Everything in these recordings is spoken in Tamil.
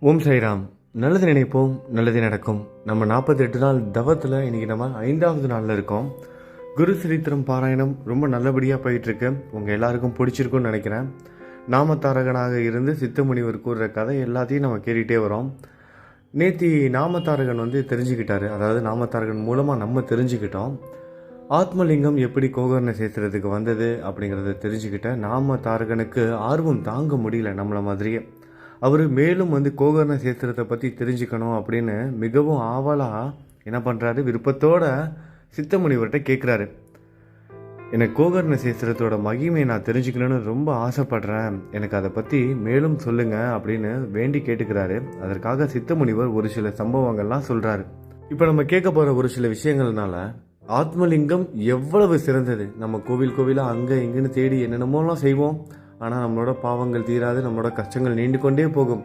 ஓம் சாய்ராம். நல்லது நினைப்போம், நல்லது நடக்கும். நம்ம 48 நாள் தவத்தில் இன்றைக்கி நம்ம 5வது நாளில் இருக்கோம். குரு சரித்திரம் பாராயணம் ரொம்ப நல்லபடியாக போயிட்டுருக்கு. உங்கள் எல்லாருக்கும் பிடிச்சிருக்குன்னு நினைக்கிறேன். நாமத்தாரகனாக இருந்து சித்த முனிவர் கூறுற கதை எல்லாத்தையும் நம்ம கேட்டுகிட்டே வரோம். நேத்தி நாமத்தாரகன் தெரிஞ்சுக்கிட்டாரு. அதாவது நாமத்தாரகன் மூலமாக நம்ம தெரிஞ்சுக்கிட்டோம். ஆத்மலிங்கம் எப்படி கோகர்ண சேத்திரத்துக்கு வந்தது அப்படிங்கிறத தெரிஞ்சுக்கிட்ட நாமத்தாரகனுக்கு ஆர்வம் தாங்க முடியல. நம்மளை மாதிரியே அவர் மேலும் கோகர்ண சேத்திரத்தை பற்றி தெரிஞ்சுக்கணும் அப்படின்னு மிகவும் ஆவலாக என்ன பண்ணுறாரு, விருப்பத்தோட சித்த முனிவர்கிட்ட கேட்குறாரு. எனக்கு கோகர்ண சேத்திரத்தோட மகிமையை நான் தெரிஞ்சுக்கணும்னு ரொம்ப ஆசைப்படுறேன், எனக்கு அதை பற்றி மேலும் சொல்லுங்க அப்படின்னு வேண்டி கேட்டுக்கிறாரு. அதற்காக சித்த முனிவர் ஒரு சில சம்பவங்கள்லாம் சொல்கிறாரு. இப்போ நம்ம கேட்க போகிற ஒரு சில விஷயங்கள்னால ஆத்மலிங்கம் எவ்வளவு சிறந்தது. நம்ம கோவிலாக அங்கே இங்கேன்னு தேடி என்னென்னமோலாம் செய்வோம். ஆனால் நம்மளோட பாவங்கள் தீராது, நம்மளோட கஷ்டங்கள் நீண்டு கொண்டே போகும்.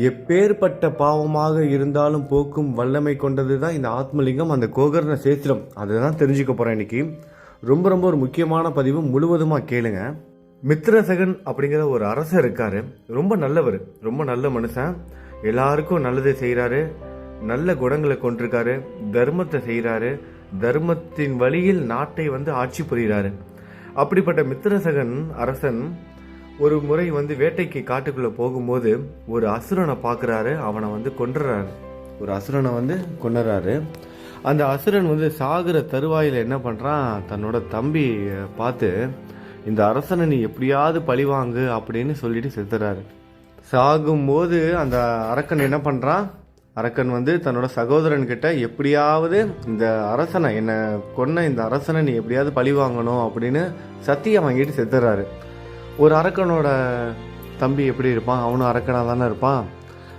எப்பேற்பட்ட பாவமாக இருந்தாலும் போக்கும் வல்லமை கொண்டது தான் இந்த ஆத்மலிங்கம், அந்த கோகர்ண சேத்திரம். அதை தான் தெரிஞ்சுக்க போகிறேன் இன்னைக்கு. ரொம்ப ரொம்ப ஒரு முக்கியமான பதிவு, முழுவதுமாக கேளுங்க. மித்ரசகன் அப்படிங்கிற ஒரு அரசர் இருக்காரு. ரொம்ப நல்லவர், ரொம்ப நல்ல மனுஷன். எல்லாருக்கும் நல்லதை செய்கிறாரு, நல்ல குணங்களை கொண்டிருக்காரு, தர்மத்தை செய்கிறாரு, தர்மத்தின் வழியில் நாட்டை ஆட்சி புரிகிறாரு. அப்படிப்பட்ட மித்ரசகன் அரசன் ஒரு முறை வேட்டைக்கு காட்டுக்குள்ள போகும்போது ஒரு அசுரனை பார்க்குறாரு. அவனை கொன்றுறாரு. ஒரு அசுரனை கொன்னுறாரு. அந்த அசுரன் சாகுற தருவாயில் என்ன பண்ணுறான், தன்னோட தம்பி பார்த்து இந்த அரசனை நீ எப்படியாவது பழிவாங்கு அப்படின்னு சொல்லிட்டு செத்துறாரு. சாகும்போது அந்த அரக்கன் என்ன பண்ணுறான், அரக்கன் தன்னோட சகோதரன் கிட்ட எப்படியாவது இந்த அரசனை, என்னை கொன்ன இந்த அரசனை நீ எப்படியாவது பழி வாங்கணும் அப்படின்னு சத்தியம் வாங்கிட்டு செத்துறாரு. ஒரு அரக்கனோட தம்பி எப்படி இருப்பான், அவனும் அரக்கனாக தானே இருப்பான்.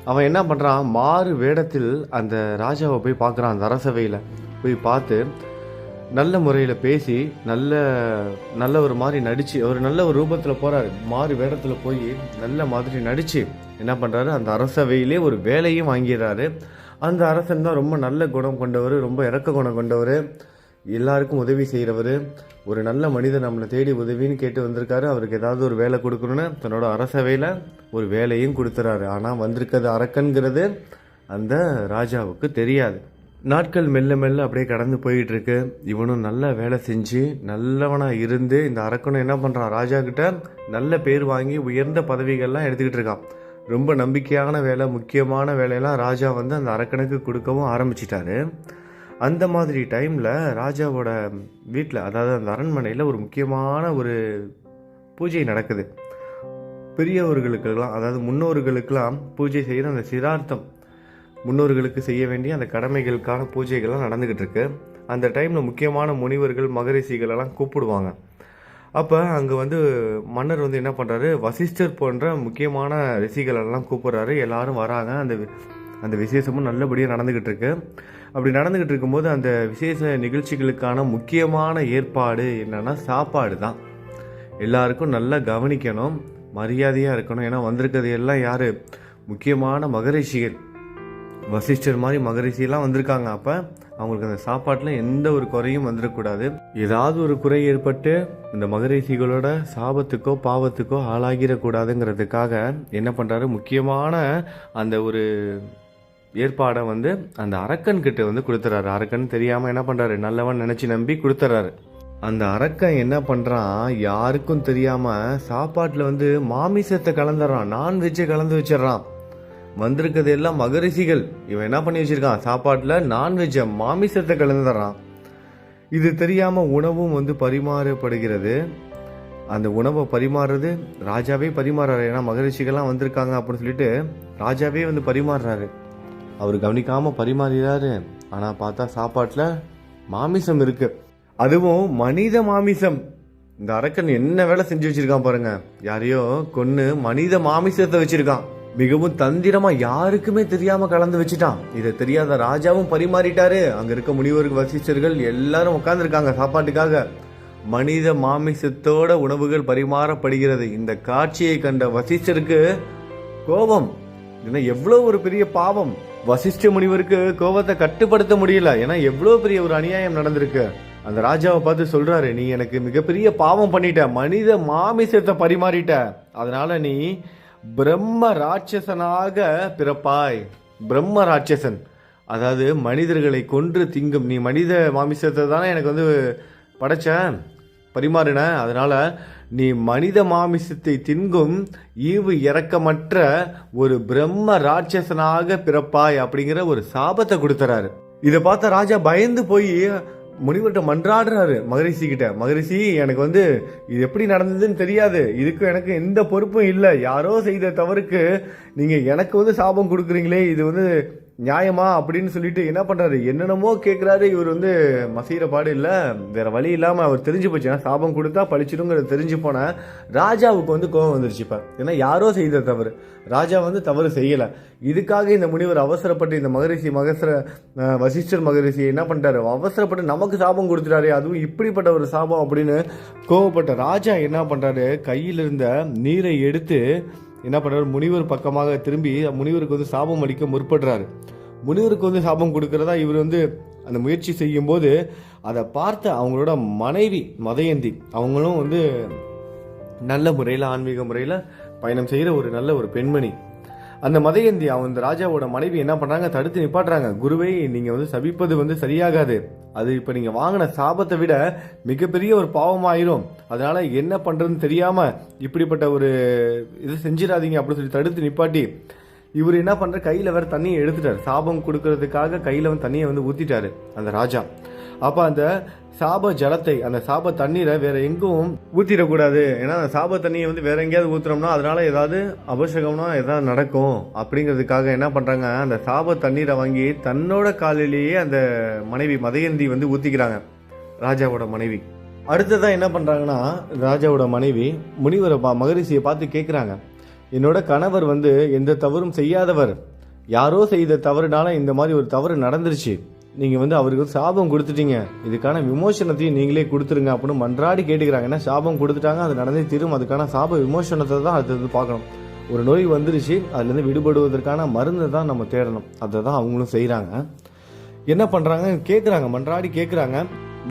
அவன் என்ன பண்ணுறான், மாறு வேடத்தில் அந்த ராஜாவை போய் பார்க்குறான். அந்த அரசவையில் போய் பார்த்து நல்ல முறையில் பேசி நல்ல ஒரு மாதிரி நடித்து, ஒரு நல்ல ஒரு ரூபத்தில் போகிறாரு. மாறு வேடத்தில் போய் நல்ல மாதிரி நடித்து என்ன பண்ணுறாரு, அந்த அரசவையிலே ஒரு வேலையும் வாங்கிடுறாரு. அந்த அரசன் தான் ரொம்ப நல்ல குணம் கொண்டவர், ரொம்ப இறக்க குணம் கொண்டவர், எல்லாருக்கும் உதவி செய்கிறவர். ஒரு நல்ல மனிதர் நம்மளை தேடி உதவின்னு கேட்டு வந்திருக்காரு. அவருக்கு ஏதாவது ஒரு வேலை கொடுக்கணுன்னு தன்னோட அரசவையில் ஒரு வேலையும் கொடுத்துறாரு. ஆனால் வந்திருக்கிறது அரக்கன்கிறது அந்த ராஜாவுக்கு தெரியாது. நாட்கள் மெல்ல மெல்ல அப்படியே கடந்து போயிட்டு இருக்கு. இவனும் நல்ல வேலை செஞ்சு நல்லவனாக இருந்து இந்த அரக்கனும் என்ன பண்ணுறான், ராஜா கிட்ட நல்ல பேர் வாங்கி உயர்ந்த பதவிகள்லாம் எடுத்துக்கிட்டு இருக்கான். ரொம்ப நம்பிக்கையான வேலை, முக்கியமான வேலையெல்லாம் ராஜா அந்த அரக்கனுக்கு கொடுக்கவும் ஆரம்பிச்சிட்டாரு. அந்த மாதிரி டைமில் ராஜாவோட வீட்டில், அதாவது அந்த அரண்மனையில் ஒரு முக்கியமான ஒரு பூஜை நடக்குது. பெரியவர்களுக்கெல்லாம், அதாவது முன்னோர்களுக்கெல்லாம் பூஜை செய்கிற அந்த சிரார்த்தம், முன்னோர்களுக்கு செய்ய வேண்டிய அந்த கடமைகளுக்கான பூஜைகள்லாம் நடந்துக்கிட்டு இருக்கு. அந்த டைமில் முக்கியமான முனிவர்கள், மகரிஷிகள் எல்லாம் கூப்பிடுவாங்க. அப்போ அங்கே மன்னர் என்ன பண்ணுறாரு, வசிஷ்டர் போன்ற முக்கியமான ரிஷிகளெல்லாம் கூப்பிட்றாரு. எல்லாரும் வராங்க. அந்த விசேஷமும் நல்லபடியாக நடந்துக்கிட்டு இருக்கு. அப்படி நடந்துக்கிட்டு இருக்கும்போது அந்த விசேஷ நிகழ்ச்சிகளுக்கான முக்கியமான ஏற்பாடு என்னன்னா சாப்பாடு தான். எல்லாருக்கும் நல்லா கவனிக்கணும், மரியாதையாக இருக்கணும். ஏன்னா வந்திருக்கிறது எல்லாம் யார், முக்கியமான மகரிஷிகள், வசிஷ்டர் மாதிரி மகரிஷிலாம் வந்திருக்காங்க. அப்போ அவங்களுக்கு அந்த சாப்பாட்டில் எந்த ஒரு குறையும் வந்துடக்கூடாது. ஏதாவது ஒரு குறை ஏற்பட்டு இந்த மகரிஷிகளோட சாபத்துக்கோ பாவத்துக்கோ ஆளாகிடக்கூடாதுங்கிறதுக்காக என்ன பண்ணுறாரு, முக்கியமான அந்த ஒரு ஏற்பாடை அந்த அரக்கன் கிட்ட கொடுத்துறாரு. அரக்கன் தெரியாமல் என்ன பண்ணுறாரு, நல்லவன் நினச்சி நம்பி கொடுத்துறாரு. அந்த அரக்கன் என்ன பண்ணுறான், யாருக்கும் தெரியாமல் சாப்பாட்டில் மாமிசத்தை கலந்துடுறான், நான்வெஜ்ஜை கலந்து வச்சிடறான். வந்திருக்கிறது எல்லாம் மகரிஷிகள், இவன் என்ன பண்ணி வச்சிருக்கான், சாப்பாட்டில் நான்வெஜ்ஜை, மாமிசத்தை கலந்துடுறான். இது தெரியாமல் உணவும் பரிமாறப்படுகிறது. அந்த உணவை பரிமாறுறது ராஜாவே பரிமாறுறாரு. ஏன்னா மகரிஷிகள்லாம் வந்திருக்காங்க அப்படின்னு சொல்லிட்டு ராஜாவே பரிமாறுறாரு. அவர் கவனிக்காமல் பரிமாறுறாரு. ஆனால் பார்த்தா சாப்பாட்டில் மாமிசம் இருக்கு, அதுவும் மனித மாமிசம். இந்த அரக்கன் என்ன வேலை செஞ்சு வச்சிருக்கான் பாருங்க, யாரையோ கொன்னு மனித மாமிசத்தை வச்சிருக்கான். மிகவும் தந்திரமா யாருக்குமே தெரியாம கலந்து வச்சுட்டான். இதை தெரியாத ராஜாவும் பரிமாறிட்டாரு. அங்க இருக்க முனிவர்கள், வசிஷ்டர்கள் எல்லாரும் உட்கார்ந்துருக்காங்க சாப்பாட்டுக்காக. மனித மாமிசத்தோட உணவுகள் பரிமாறப்படுகிறது. இந்த காட்சியை கண்ட வசிஷ்டருக்கு கோபம். எவ்வளவு ஒரு பெரிய பாவம். வசிஷ்ட முனிவருக்கு கோபத்தை கட்டுப்படுத்த முடியல. ஏன்னா எவ்வளவு பெரிய ஒரு அநியாயம் நடந்திருக்கு. அந்த ராஜாவை பார்த்து சொல்றாரு, நீ எனக்கு மிகப்பெரிய பாவம் பண்ணிட்ட, மனித மாமிசத்தை பரிமாறிட்ட, அதனால நீ பிரம்ம ராட்சசனாக பிறப்பாய். பிரம்ம ராட்சசன், அதாவது மனிதர்களை கொன்று திங்கும். நீ மனித மாமிசத்தை தானே எனக்கு வந்து படைச்ச, பரிமாறின. அதனால நீ மனித மாமிசத்தை தின்கும் ஈவு இரக்கமற்ற ஒரு பிரம்ம ராட்சசனாக பிறப்பாய் அப்படிங்கிற ஒரு சாபத்தை கொடுத்துறாரு. இதை பார்த்த ராஜா பயந்து போய் முனிவர்கிட்ட மன்றாடுறாரு மகரிஷி கிட்ட. மகரிஷி, எனக்கு வந்து இது எப்படி நடந்ததுன்னு தெரியாது, இதுக்கு எனக்கு எந்த பொறுப்பும் இல்லை, யாரோ செய்த தவறுக்கு நீங்க எனக்கு வந்து சாபம் கொடுக்குறீங்களே, இது வந்து நியாயமா அப்படின்னு சொல்லிட்டு என்ன பண்றாரு, என்னென்னமோ கேட்கிறாரு. இவர் வந்து மசீர பாடு இல்லை, வேற வழி இல்லாம அவர் தெரிஞ்சு போச்சு, சாபம் கொடுத்தா பழிச்சிடுங்கிறது தெரிஞ்சு போன ராஜாவுக்கு வந்து கோபம் வந்துருச்சு. இப்ப ஏன்னா யாரோ செய்த தவறு, ராஜா வந்து தவறு செய்யல. இதுக்காக இந்த முனிவர் அவசரப்பட்டு இந்த மகரிஷி வசிஷ்டர் மகரிஷி என்ன பண்ணிட்டாரு, அவசரப்பட்டு நமக்கு சாபம் கொடுத்துட்டாரு, அதுவும் இப்படிப்பட்ட ஒரு சாபம் அப்படின்னு கோவப்பட்ட ராஜா என்ன பண்றாரு, கையில் இருந்த நீரை எடுத்து என்ன பண்றாரு, முனிவர் பக்கமாக திரும்பி முனிவருக்கு வந்து சாபம் அளிக்க முற்படுறாரு. முனிவருக்கு வந்து சாபம் கொடுக்கறதா இவர் வந்து அந்த முயற்சி செய்யும் போது அதை பார்த்த அவங்களோட மனைவி மதயந்தி, அவங்களும் வந்து நல்ல முறையில் ஆன்மீக முறையில் பயணம் செய்கிற ஒரு நல்ல ஒரு பெண்மணி. அந்த மதயந்தி அந்த ராஜாவோட மனைவி என்ன பண்றாங்க, தடுத்து நிப்பாட்டுறாங்க. குருவை, நீங்க வந்து சபிப்பது வந்து சரியாகாது, அது இப்ப நீங்க வாங்கின சாபத்தை விட மிகப்பெரிய ஒரு பாவமாயிரும், அதனால என்ன பண்றதுன்னு தெரியாம இப்படிப்பட்ட ஒரு இது செஞ்சிடாதீங்க அப்படின்னு சொல்லி தடுத்து நிப்பாட்டி இவர் என்ன பண்ற, கையில வேற தண்ணியை எடுத்துட்டாரு. சாபம் கொடுக்கறதுக்காக கையில வந்து தண்ணியை வந்து ஊத்திட்டாரு அந்த ராஜா. அப்ப அந்த சாப ஜலத்தை, அந்த சாப தண்ணீரை வேற எங்கும் ஊத்திடக்கூடாது, ஏன்னா அந்த சாப தண்ணியை வந்து வேற எங்கேயாவது ஊத்துறோம்னா அதனால ஏதாவது அபசகம்னா ஏதாவது நடக்கும் அப்படிங்கிறதுக்காக என்ன பண்றாங்க, அந்த சாப தண்ணீரை வாங்கி தன்னோட காலிலேயே அந்த மனைவி மதயந்தி வந்து ஊத்திக்கிறாங்க, ராஜாவோட மனைவி. அடுத்ததான் என்ன பண்றாங்கன்னா, ராஜாவோட மனைவி முனிவரை மகரிஷியை பார்த்து கேட்குறாங்க, என்னோட கணவர் வந்து எந்த தவறும் செய்யாதவர், யாரோ செய்த தவறுனால இந்த மாதிரி ஒரு தவறு நடந்துருச்சு, நீங்கள் வந்து அவருக்கு சாபம் கொடுத்துட்டீங்க, இதுக்கான விமோசனத்தையும் நீங்களே கொடுத்துருங்க அப்படின்னு மன்றாடி கேட்டுக்கிறாங்க. ஏன்னா சாபம் கொடுத்துட்டாங்க, அது நடந்தே தீரும், அதுக்கான சாப விமோசனத்தை தான் அது பார்க்கணும். ஒரு நோய் வந்துருச்சு, அதுலேருந்து விடுபடுவதற்கான மருந்தை தான் நம்ம தேடணும், அதை தான் அவங்களும் செய்கிறாங்க. என்ன பண்ணுறாங்க, கேட்குறாங்க, மன்றாடி கேட்குறாங்க.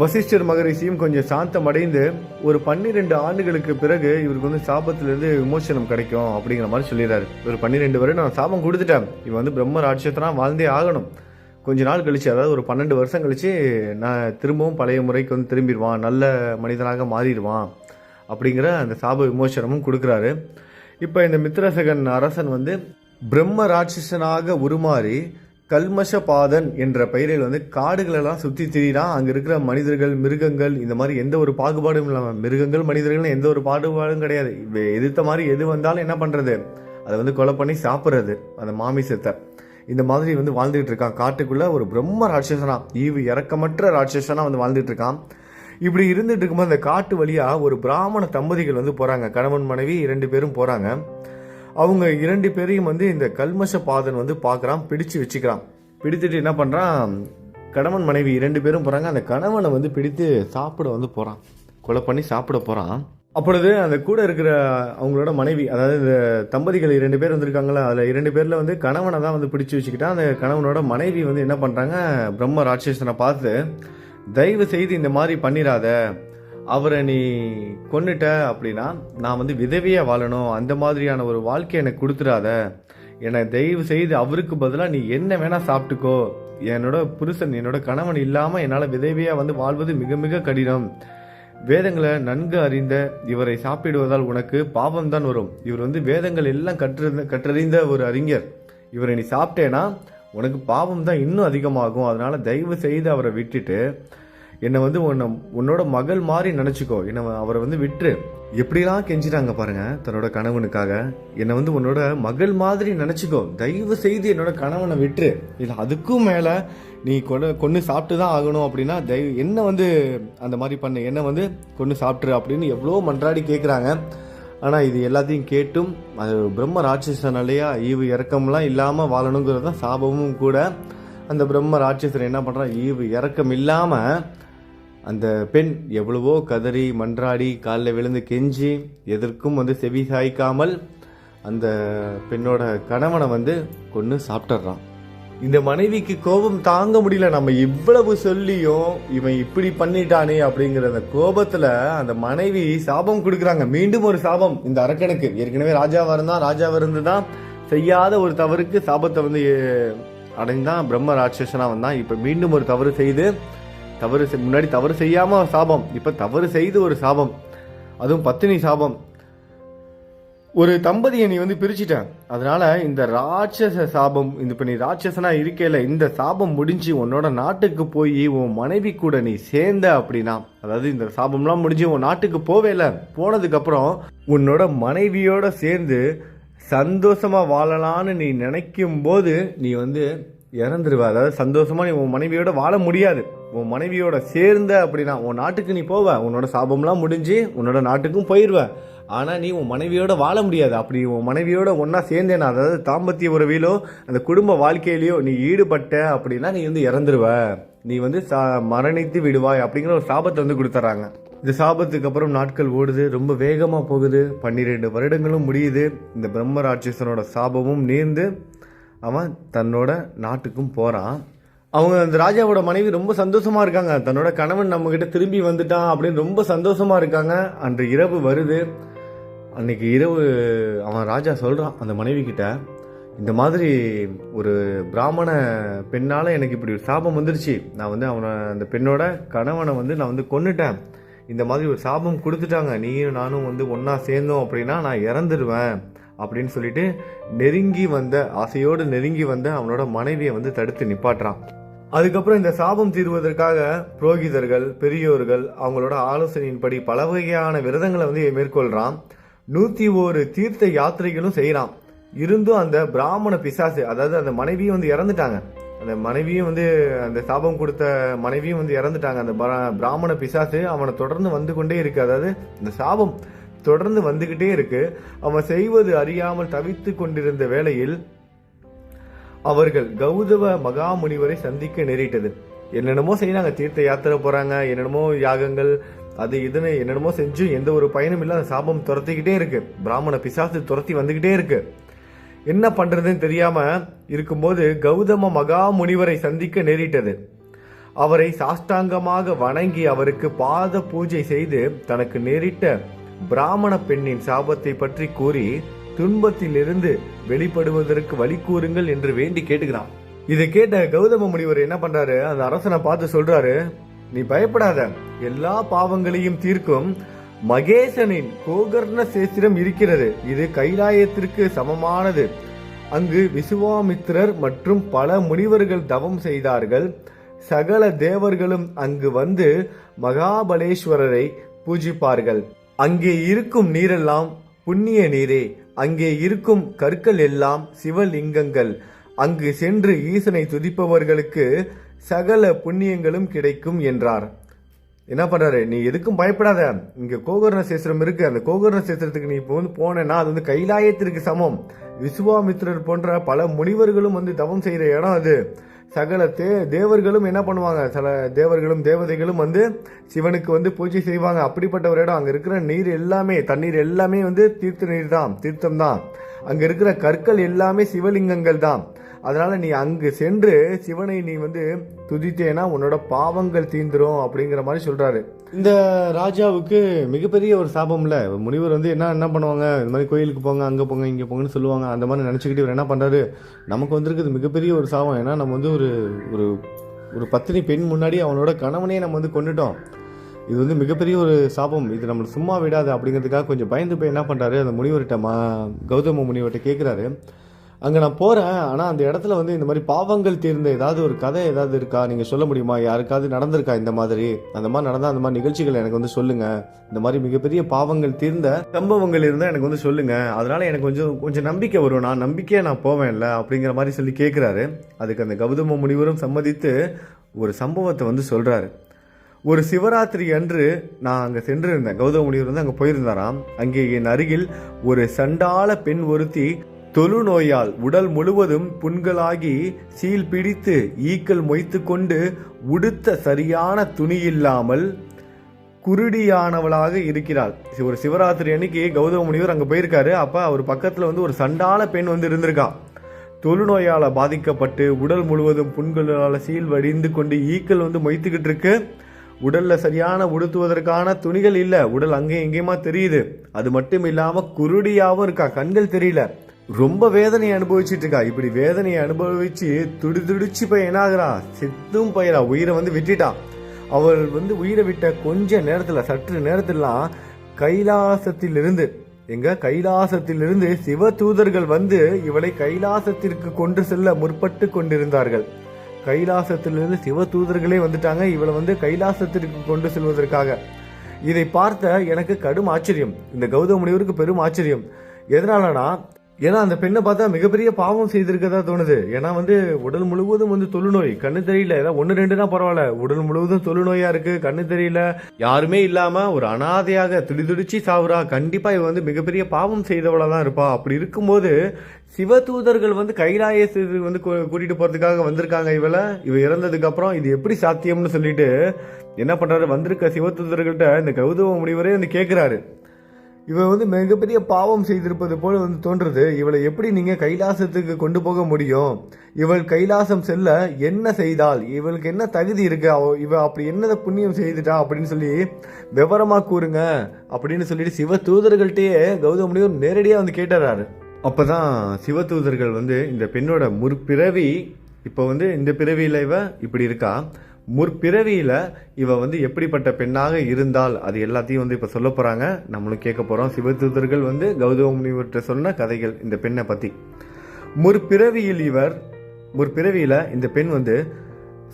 வசிஷ்டர் மகரிஷியும் கொஞ்சம் சாந்தம் அடைந்து ஒரு 12 ஆண்டுகளுக்கு பிறகு இவருக்கு வந்து சாபத்திலிருந்து விமோசனம் கிடைக்கும் அப்படிங்கிற மாதிரி சொல்லிடுறாரு. ஒரு 12 வருடம் நான் சாபம் கொடுத்துட்டேன், இவன் வந்து பிரம்ம ராட்சசனா வாழ்ந்தே ஆகணும், கொஞ்ச நாள் கழிச்சு, அதாவது ஒரு 12 வருஷம் கழிச்சு நான் திரும்பவும் பழைய முறைக்கு வந்து திரும்பிடுவான், நல்ல மனிதனாக மாறிடுவான் அப்படிங்கிற அந்த சாப விமோசனமும் கொடுக்குறாரு. இப்போ இந்த மித்ரசகன் அரசன் வந்து பிரம்ம ராட்சசனாக உருமாறி கல்மஷபாதன் என்ற பெயரில் வந்து காடுகளெல்லாம் சுற்றி திரிகிறான். அங்கே இருக்கிற மனிதர்கள், மிருகங்கள், இந்த மாதிரி எந்த ஒரு பாகுபாடும் இல்லாமல், மிருகங்கள் மனிதர்கள் எந்த ஒரு பாகுபாடும் கிடையாது, எதிர்த்த மாதிரி எது வந்தாலும் என்ன பண்ணுறது, அதை வந்து கொலை பண்ணி சாப்பிட்றது அந்த மாமிசத்தை. இந்த மாதிரி வந்து வாழ்ந்துட்டு இருக்கான் காட்டுக்குள்ள, ஒரு பிரம்ம ராட்சசனா, ஈவு இறக்கமற்ற ராட்சசனா வந்து வாழ்ந்துட்டு இருக்கான். இப்படி இருந்துட்டு இருக்கும்போது அந்த காட்டு வழியா ஒரு பிராமண தம்பதிகள் வந்து போறாங்க, கணவன் மனைவி 2 பேரும் போறாங்க. அவங்க 2 பேரையும் வந்து இந்த கல்மஷ பாதன் வந்து பார்க்கறான், பிடிச்சு வச்சுக்கிறான். பிடித்துட்டு என்ன பண்றான், கணவன் மனைவி 2 பேரும் போறாங்க, அந்த கணவனை வந்து பிடித்து சாப்பிட வந்து போறான், கொலை பண்ணி சாப்பிட போறான். அப்பொழுது அந்த கூட இருக்கிற அவங்களோட மனைவி, அதாவது இந்த தம்பதிகள் 2 பேர் வந்திருக்காங்களா, அதில் 2 பேரில் வந்து கணவனை தான் வந்து பிடிச்சி வச்சுக்கிட்டான். அந்த கணவனோட மனைவி வந்து என்ன பண்ணுறாங்க, பிரம்ம ராட்சசனை பார்த்து, தயவு செய்து இந்த மாதிரி பண்ணிடாத, அவரை நீ கொன்னுட்ட அப்படின்னா நான் வந்து விதவியாக வாழணும், அந்த மாதிரியான ஒரு வாழ்க்கை எனக்கு கொடுத்துடாத, என்னை தயவு செய்து அவருக்கு பதிலாக நீ என்ன வேணால் சாப்பிட்டுக்கோ, என்னோட புருஷன், என்னோட கணவன் இல்லாமல் என்னால் விதவியாக வந்து வாழ்வது மிக மிக கடினம், வேதங்களை நன்கு அறிந்த இவரை சாப்பிடுவதால் உனக்கு பாவம் தான் வரும், இவர் வந்து வேதங்கள் எல்லாம் கற்றறிந்த ஒரு அறிஞர், இவரை நீ சாப்பிட்டேன்னா உனக்கு பாவம் தான் இன்னும் அதிகமாகும், அதனால தயவு செய்து அவரை விட்டுட்டு என்னை வந்து உன்னோட மகள் மாதிரி நினச்சிக்கோ, என்னை அவரை வந்து விட்டுரு. எப்படிலாம் கெஞ்சிட்டாங்க பாருங்க தன்னோட கணவனுக்காக, என்னை வந்து உன்னோட மகள் மாதிரி நினச்சிக்கோ, தயவு செய்து என்னோட கணவனை விட்டுரு, இல்லை அதுக்கும் மேலே நீ கொன்று சாப்பிட்டு தான் ஆகணும் அப்படின்னா என்ன வந்து அந்த மாதிரி பண்ணு, என்ன வந்து கொன்று சாப்பிட்ரு அப்படின்னு எவ்வளோ மன்றாடி கேட்குறாங்க. ஆனால் இது எல்லாத்தையும் கேட்டும் அது பிரம்ம ராட்சசனாலேயா ஈவு இறக்கம்லாம் இல்லாமல் வாழணுங்கிறது தான் சாபமும் கூட. அந்த பிரம்ம ராட்சசன் என்ன பண்ணுறான், ஈவு இறக்கம் இல்லாமல் அந்த பெண் எவ்வளவோ கதறி மன்றாடி காலில் விழுந்து கெஞ்சி எதற்கும் வந்து செவி சாய்க்காமல் அந்த பெண்ணோட கணவனை வந்து கொன்று சாப்பிட்றான். இந்த மனைவிக்கு கோபம் தாங்க முடியல. நம்ம இவ்வளவு சொல்லியும் இவன் இப்படி பண்ணிட்டானே அப்படிங்கிற அந்த கோபத்துல அந்த மனைவி சாபம் கொடுக்குறாங்க. மீண்டும் ஒரு சாபம் இந்த அரக்கனுக்கு. ஏற்கனவே ராஜாவா இருந்துதான் செய்யாத ஒரு தவறுக்கு சாபத்தை வந்து அடைந்தான், பிரம்ம ராட்சசனா வந்தான். இப்ப மீண்டும் ஒரு தவறு செய்து முன்னாடி தவறு செய்யாம சாபம், இப்ப தவறு செய்து ஒரு சாபம், அதுவும் பத்தினி சாபம். ஒரு தம்பதியை நீ வந்து பிரிச்சுட்ட, அதனால இந்த ராட்சச சாபம், இப்ப நீ ராட்சசனா இருக்கல, இந்த சாபம் முடிஞ்சு உன்னோட நாட்டுக்கு போய் உன் மனைவி கூட நீ சேர்ந்த அப்படின்னா, அதாவது இந்த சாபம்லாம் முடிஞ்சு உன் நாட்டுக்கு போவேல, போனதுக்கு அப்புறம் உன்னோட மனைவியோட சேர்ந்து சந்தோஷமா வாழலான்னு நீ நினைக்கும் போது நீ வந்து இறந்துருவ. அதாவது சந்தோஷமா நீ உன் மனைவியோட வாழ முடியாது. உன் மனைவியோட சேர்ந்த அப்படின்னா உன் நாட்டுக்கு நீ போவ, உன்னோட சாபம்லாம் முடிஞ்சு உன்னோட நாட்டுக்கும் போயிடுவ. ஆனா நீ உன் மனைவியோட வாழ முடியாது. அப்படி உன் மனைவியோட ஒன்னா சேர்ந்தேனா, அதாவது தாம்பத்திய உறவிலோ அந்த குடும்ப வாழ்க்கையிலயோ நீ ஈடுபட்ட அப்படின்னா நீ வந்து இறந்துருவ, நீ வந்து மரணித்து விடுவாய் அப்படிங்கிற ஒரு சாபத்தை வந்து கொடுத்துறாங்க. இந்த சாபத்துக்கு அப்புறம் நாட்கள் ஓடுது, ரொம்ப வேகமா போகுது. 12 வருடங்களும் முடியுது. இந்த பிரம்ம ராட்சசனோட சாபமும் நீர்ந்து அவன் தன்னோட நாட்டுக்கும் போறான். அவங்க அந்த ராஜாவோட மனைவி ரொம்ப சந்தோஷமா இருக்காங்க. தன்னோட கணவன் நம்ம கிட்ட திரும்பி வந்துட்டான் அப்படின்னு ரொம்ப சந்தோஷமா இருக்காங்க. அன்று இரவு வருது. அன்னைக்கு இரவு அவன் ராஜா சொல்றான் அந்த மனைவி கிட்ட, இந்த மாதிரி ஒரு பிராமண பெண்ணால எனக்கு இப்படி ஒரு சாபம் வந்துருச்சு, நான் வந்து அந்த பெண்ணோட கணவனை வந்து நான் வந்து கொன்னுட்டேன், இந்த மாதிரி ஒரு சாபம் கொடுத்துட்டாங்க, நீயும் நானும் வந்து ஒன்னா சேர்ந்தோம் அப்படின்னா நான் இறந்துடுவேன் அப்படின்னு சொல்லிட்டு ஆசையோடு நெருங்கி வந்த அவனோட மனைவியை வந்து தடுத்து நிப்பாட்டுறான். அதுக்கப்புறம் இந்த சாபம் தீர்வதற்காக புரோகிதர்கள், பெரியோர்கள் அவங்களோட ஆலோசனையின்படி பல வகையான விரதங்களை வந்து மேற்கொள்றான். 101 தீர்த்த யாத்திரைகளும் செய்யறான். இருந்தும் அந்த பிராமண பிசாசு, அதாவது அந்த மனைவியும் வந்து இறந்துட்டாங்க, அந்த மனைவியும் வந்து அந்த சாபம் கொடுத்த மனைவியும் வந்து இறந்துட்டாங்க. அந்த பிராமண பிசாசு அவனை தொடர்ந்து வந்து கொண்டே இருக்கு. அதாவது இந்த சாபம் தொடர்ந்து வந்துகிட்டே இருக்கு. அவன் செய்வது அறியாமல் தவித்து கொண்டிருந்த வேளையில் அவர்கள் கௌதம மகாமுனிவரை சந்திக்க நேரிட்டது. என்னென்னமோ செய்யறாங்க, தீர்த்த யாத்திரை போறாங்க, என்னென்னமோ யாகங்கள் அது இதுன்னு என்னென்னமோ செஞ்சு எந்த ஒரு பயனும் இல்லை. அந்த சாபம் துரத்திக்கிட்டே இருக்கு, பிராமண பிசாசு துரத்தி வந்துகிட்டே இருக்கு. என்ன பண்றதுன்னு தெரியாம இருக்கும்போது கௌதம மகாமுனிவரை சந்திக்க நேரிட்டது. அவரை சாஷ்டாங்கமாக வணங்கி அவருக்கு பாத பூஜை செய்து தனக்கு நேரிட்ட பிராமண பெண்ணின் சாபத்தை பற்றி கூறி துன்பத்திலிருந்து வெளிப்படுவதற்கு வழி கூறுங்கள் என்று வேண்டி கேட்டுக்கிறான். இதை கேட்ட கௌதம முனிவர் என்ன பண்றாரு, அந்த அரசனை பார்த்து சொல்றாரு, நீ பயப்படாத, எல்லா பாவங்களையும் தீர்க்கும் மகேசனின் கோகர்ண சேஸ்திரம் இருக்கிறது, இது கைலாயத்திற்கு சமமானது. அங்கு விசுவாமித்திரர் மற்றும் பல முனிவர்கள் தவம் செய்தார்கள். சகல தேவர்களும் அங்கு வந்து மகாபலேஸ்வரரை பூஜிப்பார்கள். அங்கே இருக்கும் நீரெல்லாம் புண்ணிய நீரே, அங்கே இருக்கும் கற்கள் எல்லாம் சிவலிங்கங்கள். அங்கு சென்று ஈசனை துதிப்பவர்களுக்கு சகல புண்ணியங்களும் கிடைக்கும் என்றார். என்ன பண்றாரு, நீ எதுக்கும் பயப்படாத, இங்க கோகர்ண சேஸ்திரம் இருக்கு, அந்த கோகர்ண சேஸ்திரத்துக்கு நீ இப்போ வந்து போனேன்னா அது வந்து கைலாயத்திற்கு சமம். விசுவாமித்திரர் போன்ற பல முனிவர்களும் வந்து தவம் செய்யற இடம் அது. சகல தேவர்களும் என்ன பண்ணுவாங்க, சில தேவர்களும் தேவதைகளும் வந்து சிவனுக்கு வந்து பூஜை செய்வாங்க. அப்படிப்பட்ட ஒரு இடம். அங்க இருக்கிற நீர் எல்லாமே, தண்ணீர் எல்லாமே வந்து தீர்த்த நீர் தான், தீர்த்தம் தான். அங்க இருக்கிற கற்கள் எல்லாமே சிவலிங்கங்கள் தான். அதனால நீ அங்கு சென்று சிவனை நீ வந்து துதித்தேனா உன்னோட பாவங்கள் தீந்துரும் அப்படிங்கிற மாதிரி சொல்றாரு. இந்த ராஜாவுக்கு மிகப்பெரிய ஒரு சாபம்ல. முனிவர் வந்து என்ன பண்ணுவாங்க, இந்த மாதிரி கோயிலுக்கு போங்க, அங்க போங்க, இங்க போங்கன்னு சொல்லுவாங்க. அந்த மாதிரி நினைச்சுக்கிட்டு இவர் என்ன பண்றாரு, நமக்கு வந்திருக்குது மிகப்பெரிய ஒரு சாபம். ஏன்னா நம்ம வந்து ஒரு ஒரு பத்தினி பெண் முன்னாடி அவனோட கணவனே நம்ம வந்து கொண்டுட்டோம். இது வந்து மிகப்பெரிய ஒரு சாபம், இது நம்மளை சும்மா விடாது அப்படிங்கிறதுக்காக கொஞ்சம் பயந்து போய் என்ன பண்றாரு, அந்த முனிவர்கிட்ட கௌதம முனிவர்கிட்ட கேட்கிறாரு, அங்கே நான் போகிறேன், ஆனால் அந்த இடத்துல வந்து இந்த மாதிரி பாவங்கள் தீர்ந்த ஏதாவது ஒரு கதை ஏதாவது இருக்கா, நீங்கள் சொல்ல முடியுமா, யாருக்காவது நடந்திருக்கா இந்த மாதிரி, அந்த மாதிரி நடந்தால் அந்த மாதிரி நிகழ்ச்சிகள் எனக்கு வந்து சொல்லுங்கள், இந்த மாதிரி மிகப்பெரிய பாவங்கள் தீர்ந்த சம்பவங்கள் இருந்தால் எனக்கு வந்து சொல்லுங்கள், அதனால் எனக்கு கொஞ்சம் நம்பிக்கை வரும், நான் நம்பிக்கையாக நான் போவேன்ல அப்படிங்கிற மாதிரி சொல்லி கேட்குறாரு. அதுக்கு அந்த கௌதம முனிவரும் சம்மதித்து ஒரு சம்பவத்தை வந்து சொல்கிறாரு. ஒரு சிவராத்திரி அன்று நான் அங்கே சென்றிருந்தேன். கௌதம முனிவர் வந்து அங்கே போயிருந்தாராம். அங்கே என் அருகில் ஒரு சண்டாள பெண் ஒருத்தி தொழுநோயால் உடல் முழுவதும் புண்களாகி சீல் பிடித்து ஈக்கள் மொய்த்து கொண்டு உடுத்த சரியான துணி இல்லாமல் குருடியானவளாக இருக்கிறாள். ஒரு சிவராத்திரி அன்னைக்கு கௌதம முனிவர் அங்க போயிருக்காரு. அப்ப அவர் பக்கத்துல வந்து ஒரு சண்டாள பெண் வந்து இருந்திருக்கா. தொழுநோயால் பாதிக்கப்பட்டு உடல் முழுவதும் புண்களால் சீழ்வடிந்து கொண்டு ஈக்கள் வந்து மொய்த்துக்கிட்டு இருக்கு. உடல்ல சரியான உடுத்துவதற்கான துணிகள் இல்லை. உடல் அங்கேயும் எங்கேயுமா தெரியுது. அது மட்டும் இல்லாம குருடியாவும் இருக்கா, கண்கள் தெரியல. ரொம்ப வேதனையை அனுபவிச்சுட்டு இருக்கா. இப்படி வேதனையை அனுபவிச்சு துடிச்சு போய் என்னாகிறா, செத்தும் போயிடா, உயிரை வந்து விட்டுட்டான். அவள் வந்து உயிரை விட்ட கொஞ்ச நேரத்துல, சற்று நேரத்திலாம் கைலாசத்திலிருந்து சிவ தூதர்கள் வந்து இவளை கைலாசத்திற்கு கொண்டு செல்ல முற்பட்டு கொண்டிருந்தார்கள். கைலாசத்திலிருந்து சிவ தூதர்களே வந்துட்டாங்க இவளை வந்து கைலாசத்திற்கு கொண்டு செல்வதற்காக. இதை பார்த்த எனக்கு கடும் ஆச்சரியம், இந்த கௌதம முனிவருக்கு பெரும் ஆச்சரியம். எதனாலனா, ஏன்னா அந்த பெண்ணை பார்த்தா மிகப்பெரிய பாவம் செய்திருக்கதா தோணுது. ஏன்னா வந்து உடல் முழுவதும் வந்து தொழுநோய், கண்ணு தெரியல. ஏதாவது 1-2 பரவாயில்ல, உடல் முழுவதும் தொழுநோயா இருக்கு, கண்ணு தெரியல, யாருமே இல்லாம ஒரு அனாதையாக துடிச்சு சாவுறா. கண்டிப்பா இவ வந்து மிகப்பெரிய பாவம் செய்தவளா தான் இருப்பா. அப்படி இருக்கும்போது சிவ தூதர்கள் வந்து கைலாயத்துக்கு வந்து கூட்டிட்டு போறதுக்காக வந்திருக்காங்க. இவ இறந்ததுக்கு அப்புறம் இது எப்படி சாத்தியம்னு சொல்லிட்டு என்ன பண்றாரு, வந்திருக்க சிவ தூதர்கள்ட்ட இந்த கௌதம முனிவரே வந்து கேட்கிறாரு. இவ வந்து மிகப்பெரிய பாவம் செய்திருப்பது போல வந்து தோன்றுறது. இவளை எப்படி நீங்க கைலாசத்துக்கு கொண்டு போக முடியும்? இவள் கைலாசம் செல்ல என்ன செய்தால், இவளுக்கு என்ன தகுதி இருக்கு, இவ அப்படி என்ன புண்ணியம் செய்துட்டா அப்படின்னு சொல்லி விவரமா கூறுங்க அப்படின்னு சொல்லிட்டு சிவ தூதர்கள்ட்டயே கௌதம முனிவர் நேரடியா வந்து கேட்டாரு. அப்பதான் சிவ தூதர்கள் வந்து இந்த பெண்ணோட முற்பிறவி, இப்போ வந்து இந்த பிறவியில இவ இப்படி இருக்கா, முற்பிறவியில இவ வந்து எப்படிப்பட்ட பெண்ணாக இருந்தால் அது எல்லாத்தையும் வந்து இப்ப சொல்ல போறாங்க. நம்மளும் கேட்க போறோம். சிவ தூதர்கள் வந்து கௌதம முனிவர்கிட்ட சொன்ன கதைகள் இந்த பெண்ணை பத்தி. முற்பிறவியில இந்த பெண் வந்து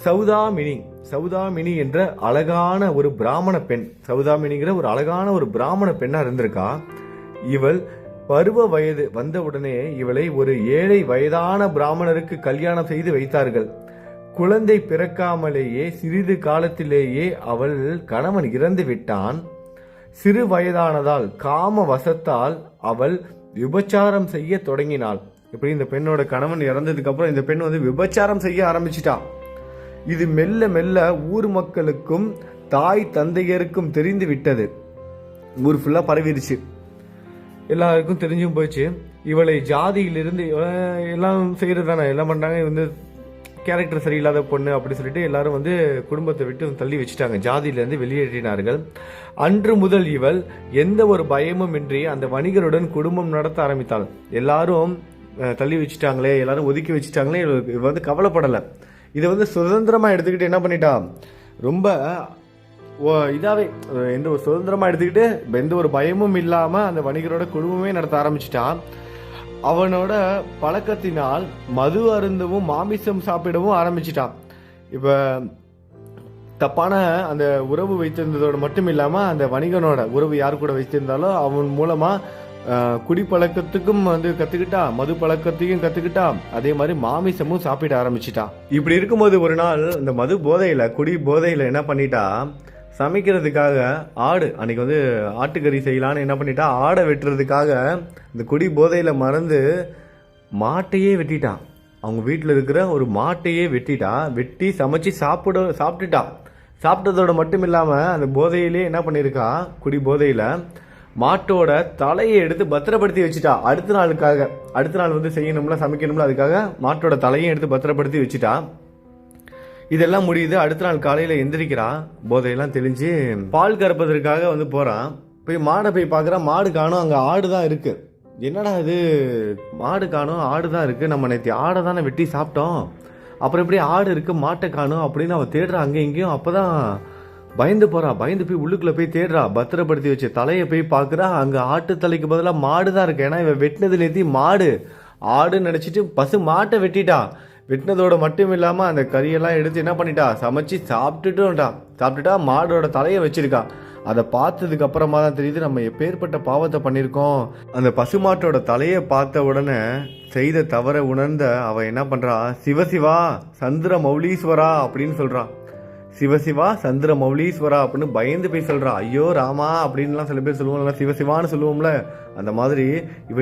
சௌதாமினி என்ற அழகான ஒரு பிராமண பெண், சௌதாமினிங்கிற ஒரு அழகான ஒரு பிராமண பெண்ணா இருந்திருக்கா. இவள் பருவ வயது வந்தவுடனே இவளை ஒரு ஏழை வயதான பிராமணருக்கு கல்யாணம் செய்து வைத்தார்கள். குழந்தை பிறக்காமலேயே சிறிது காலத்திலேயே அவள் கணவன் இறந்து விட்டான். சிறு வயதானதால் காம வசத்தால் அவள் விபச்சாரம் செய்ய தொடங்கினாள். இப்படி இந்த பெண்ணோட கணவன் இறந்ததுக்கு அப்புறம் இந்த பெண் வந்து விபச்சாரம் செய்ய ஆரம்பிச்சிட்டான். இது மெல்ல மெல்ல ஊர் மக்களுக்கும் தாய் தந்தையருக்கும் தெரிந்து விட்டது. ஊர் ஃபுல்லா பரவிடுச்சு, எல்லாருக்கும் தெரிஞ்சும் போயிடுச்சு. இவளை ஜாதியிலிருந்து எல்லாம் செய்யறது தானே, எல்லாம் பண்றாங்க. வந்து கேரக்டர் சரியில்லாத பொண்ணு அப்படி சொல்லிட்டு எல்லாரும் வந்து குடும்பத்தை விட்டு தள்ளி வச்சுட்டாங்க, ஜாதியிலிருந்து வெளியேற்றினார்கள். அன்று முதல் இவள் எந்த ஒரு பயமும் இன்றி அந்த வணிகருடன் குடும்பம் நடத்த ஆரம்பித்தாள். எல்லாரும் தள்ளி வச்சுட்டாங்களே, எல்லாரும் ஒதுக்கி வச்சுட்டாங்களே, இவ வந்து கவலைப்படலை. இதை வந்து சுதந்திரமா எடுத்துக்கிட்டு என்ன பண்ணிட்டா, ரொம்ப இதாவே எந்த ஒரு சுதந்திரமா எடுத்துக்கிட்டு எந்த ஒரு பயமும் இல்லாம அந்த வணிகரோட குடும்பமே நடத்த ஆரம்பிச்சிட்டான். அவனோட பழக்கத்தினால் மது அருந்தவும் மாமிசம் சாப்பிடவும் ஆரம்பிச்சிட்டான். இப்ப தப்பான அந்த உறவு வைத்திருந்ததோடு மட்டும் இல்லாம அந்த வணிகனோட உறவு யாரு கூட வைத்திருந்தாலும் அவன் மூலமா குடிப்பழக்கத்துக்கும் வந்து கத்துக்கிட்டா, மது பழக்கத்தையும் கத்துக்கிட்டா, அதே மாதிரி மாமிசமும் சாப்பிட ஆரம்பிச்சிட்டா. இப்படி இருக்கும்போது ஒரு நாள் இந்த மது போதையில, குடி போதையில என்ன பண்ணிட்டா, சமைக்கிறதுக்காக அன்னைக்கு வந்து ஆட்டுக்கறி செய்யலான்னு என்ன பண்ணிட்டா, ஆடை வெட்டுறதுக்காக இந்த குடி போதையில மறந்து மாட்டையே வெட்டிட்டான். அவங்க வீட்டில் இருக்கிற ஒரு மாட்டையே வெட்டி சமைச்சு சாப்பிட்டுட்டா. சாப்பிட்டதோட மட்டும் இல்லாம அந்த போதையிலே என்ன பண்ணிருக்கா, குடி போதையில மாட்டோட தலையை எடுத்து பத்திரப்படுத்தி வச்சுட்டா. அடுத்த நாள் வந்து செய்யணும்ல, சமைக்கணும்ல, அதுக்காக மாட்டோட தலையை எடுத்து பத்திரப்படுத்தி வச்சுட்டா. இதெல்லாம் முடியுது. அடுத்த நாள் காலையில எந்திரிக்கிறான், போதையெல்லாம் தெளிஞ்சு பால் கறப்பதற்காக வந்து போறான். போய் மாடை போய் பார்க்குறான், மாடு காணும், அங்கே ஆடு தான் இருக்கு. என்னடா இது, மாடு காணும், ஆடு தான் இருக்கு, நம்ம நேற்று ஆடை தானே வெட்டி சாப்பிட்டோம், அப்புறம் எப்படி ஆடு இருக்கு, மாட்டை காணும் அப்படின்னு அவன் தேடுறான் அங்கே இங்கேயும். அப்பதான் பயந்து போய் உள்ளுக்குள்ள போய் தேடுறா. பத்திரப்படுத்தி வச்சு தலையை போய் பார்க்குறா, அங்கே ஆட்டு தலைக்கு பதிலாக மாடு தான் இருக்கு. ஏன்னா இவன் வெட்டினது நேத்தி மாடு, ஆடுன்னு நினச்சிட்டு பசு மாட்டை வெட்டிட்டா. வெட்டினதோட மட்டும் இல்லாம அந்த கறியெல்லாம் எடுத்து என்ன பண்ணிட்டா, சமைச்சு சாப்பிட்டுட்டா. மாடோட தலையை வச்சிருக்கா. அதை பார்த்ததுக்கு அப்புறமா தான் தெரியுது நம்ம எப்பேற்பட்ட பாவத்தை பண்ணியிருக்கோம். அந்த பசுமாட்டோட தலையை பார்த்த உடனே செய்த தவற உணர்ந்த அவ என்ன பண்றா, சிவசிவா சந்திர மௌலீஸ்வரா அப்படின்னு சொல்றான். சிவசிவா சந்திர மௌலீஸ்வரா அப்படின்னு பயந்து போய் சொல்றா. ஐயோ ராமா அப்படின்லாம் சில பேர் சொல்லுவோம்ல, சிவசிவான்னு சொல்லுவோம்ல, அந்த மாதிரி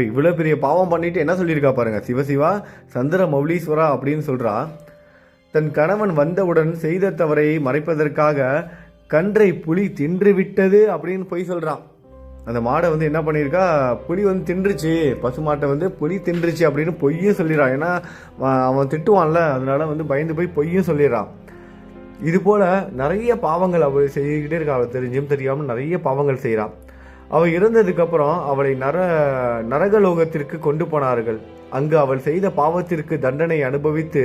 இவ்வளவு பெரிய பாவம் பண்ணிட்டு என்ன சொல்லியிருக்கா பாருங்க, சிவசிவா சந்திர மௌலீஸ்வரா அப்படின்னு சொல்றா. தன் கணவன் வந்தவுடன் செய்த தவறை மறைப்பதற்காக கன்றை புலி தின்று விட்டது அப்படின்னு போய் சொல்றான். அந்த மாடை வந்து என்ன பண்ணியிருக்கா, புலி வந்து தின்றுச்சு, பசுமாட்டை வந்து புலி தின்றுச்சு அப்படின்னு பொய்யும் சொல்லிடுறான். ஏன்னா அவன் திட்டுவான்ல, அதனால வந்து பயந்து போய் பொய்யும் சொல்லிடுறான். இது போல நிறைய பாவங்கள் அவள் செய்துக்கிட்டே இருக்கா. அவள் தெரிஞ்சும் தெரியாமல் நிறைய பாவங்கள் செய்கிறான். அவள் இறந்ததுக்கப்புறம் அவளை நரகலோகத்திற்கு கொண்டு போனார்கள். அங்கு அவள் செய்த பாவத்திற்கு தண்டனை அனுபவித்து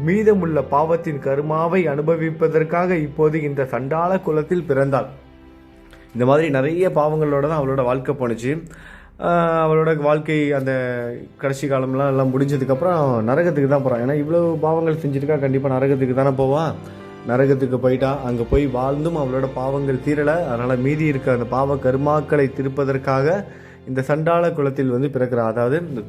மீதமுள்ள பாவத்தின் கருமாவை அனுபவிப்பதற்காக இப்போது இந்த சண்டாள குலத்தில் பிறந்தாள். இந்த மாதிரி நிறைய பாவங்களோட தான் அவளோட வாழ்க்கை போணுச்சு. அவளோட வாழ்க்கை அந்த கடைசி காலம்லாம் எல்லாம் முடிஞ்சதுக்கப்புறம் நரகத்துக்கு தான் போகிறான். ஏன்னா இவ்வளோ பாவங்கள் செஞ்சுருக்கா, கண்டிப்பாக நரகத்துக்கு தானே போவான். நரகத்துக்கு போயிட்டா, அங்கே போய் வாழ்ந்தும் அவளோட பாவங்கள் தீரலை. அதனால் மீதி இருக்க அந்த பாவ கருமாக்களை திருப்பதற்காக இந்த சண்டாள குலத்தில் வந்து பிறக்கிறான். அதாவது இந்த